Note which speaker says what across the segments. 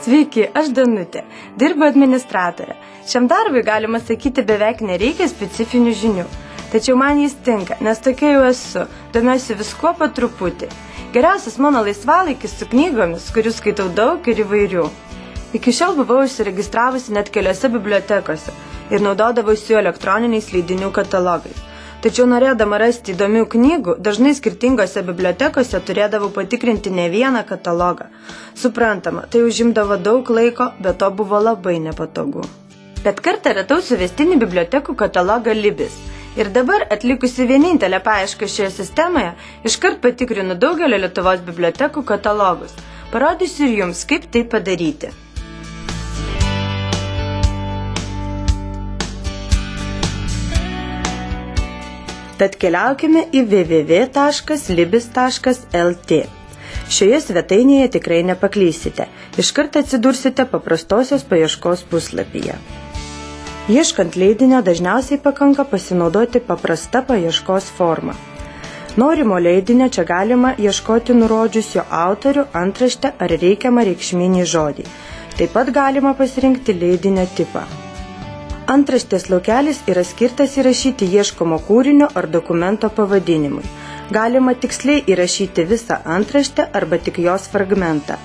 Speaker 1: Sveiki, aš Danutė, dirbu administratorė. Šiam darbui, galima sakyti, beveik nereikia specifinių žinių. Tačiau man jis tinka, nes tokia jau esu, domiuosi viskuo po truputį. Geriausias mano laisvalaikis su knygomis, kurių skaitau daug ir įvairių. Iki šiol buvau užsiregistravusi net keliose bibliotekose ir naudodavausi jų elektroniniais leidinių katalogais. Tačiau norėdama rasti įdomių knygų, dažnai skirtingose bibliotekose turėdavau patikrinti ne vieną katalogą. Suprantama, tai užimdavo daug laiko, bet to buvo labai nepatogu. Bet kartą radau suvestinį bibliotekų katalogą Libis. Ir dabar, atlikusi vienintelę paiešką šioje sistemoje, iškart patikrinu daugelio Lietuvos bibliotekų katalogus. Parodysiu ir jums, kaip tai padaryti. Tad keliaukime į www.libis.lt. Šioje svetainėje tikrai nepaklysite. Iškart atsidursite paprastosios paieškos puslapyje. Ieškant leidinio dažniausiai pakanka pasinaudoti paprasta paieškos forma. Norimo leidinio čia galima ieškoti nurodžius jo autorių, antraštę ar reikiamą reikšminį žodį. Taip pat galima pasirinkti leidinio tipą. Antraštės laukelis yra skirtas įrašyti ieškomo kūrinio ar dokumento pavadinimui. Galima tiksliai įrašyti visą antraštę arba tik jos fragmentą.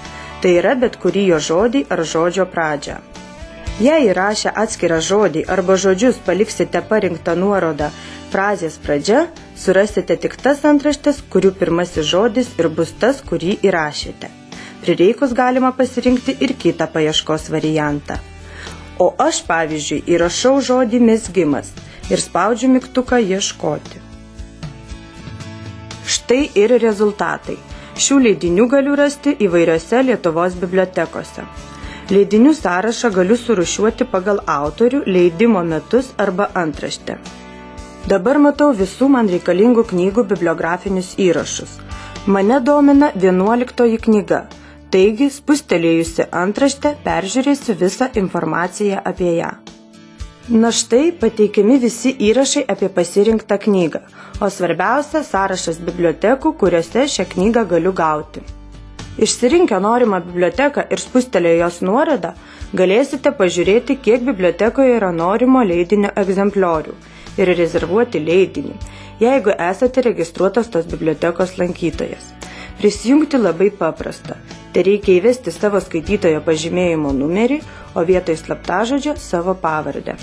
Speaker 1: Tai yra bet kurį jo žodį ar žodžio pradžią. Jei įrašę atskirą žodį arba žodžius paliksite parinktą nuorodą frazės pradžia, surasite tik tas antraštės, kurių pirmasis žodis ir bus tas, kurį įrašėte. Prireikus galima pasirinkti ir kitą paieškos variantą. O aš, pavyzdžiui, įrašau žodį mezgimas ir spaudžiu mygtuką ieškoti. Štai ir rezultatai. Šių leidinių galiu rasti įvairiose Lietuvos bibliotekose. Leidinių sąrašą galiu surūšiuoti pagal autorių, leidimo metus arba antraštę. Dabar matau visų man reikalingų knygų bibliografinius įrašus. Mane domina 11 knyga. Taigi, spustelėjusi antraštę, peržiūrėsiu visą informaciją apie ją. Na štai pateikiami visi įrašai apie pasirinktą knygą, o svarbiausia sąrašas bibliotekų, kuriuose šią knygą galiu gauti. Išsirinkę norimą biblioteką ir spustelėję jos nuorodą, galėsite pažiūrėti, kiek bibliotekoje yra norimo leidinio egzempliorių ir rezervuoti leidinį, jeigu esate registruotas tos bibliotekos lankytojas. Prisijungti labai paprasta. Tai reikia įvesti savo skaitytojo pažymėjimo numerį, o vietoj slaptažodžio savo pavardę.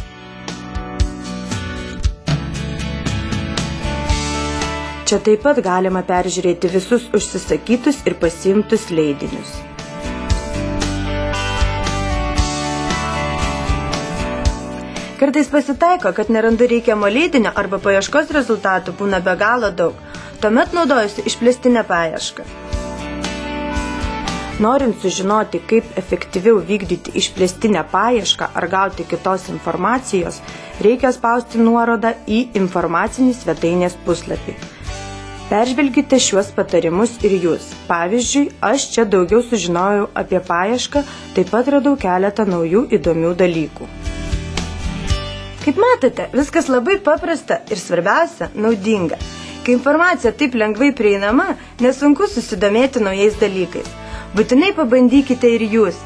Speaker 1: Čia taip pat galima peržiūrėti visus užsisakytus ir pasiimtus leidinius. Kartais pasitaiko, kad nerandu reikiamo leidinio arba paieškos rezultatų būna be galo daug. Tuomet naudojusi išplėstinę paiešką. Norint sužinoti, kaip efektyviau vykdyti išplėstinę paiešką ar gauti kitos informacijos, reikia spausti nuorodą į informacinį svetainės puslapį. Peržvelkite šiuos patarimus ir jūs. Pavyzdžiui, aš čia daugiau sužinojau apie paiešką, taip pat radau keletą naujų įdomių dalykų. Kaip matote, viskas labai paprasta ir svarbiausia – naudinga. Kai informacija taip lengvai prieinama, nesunku susidomėti naujais dalykais. Būtinai pabandykite ir jūs.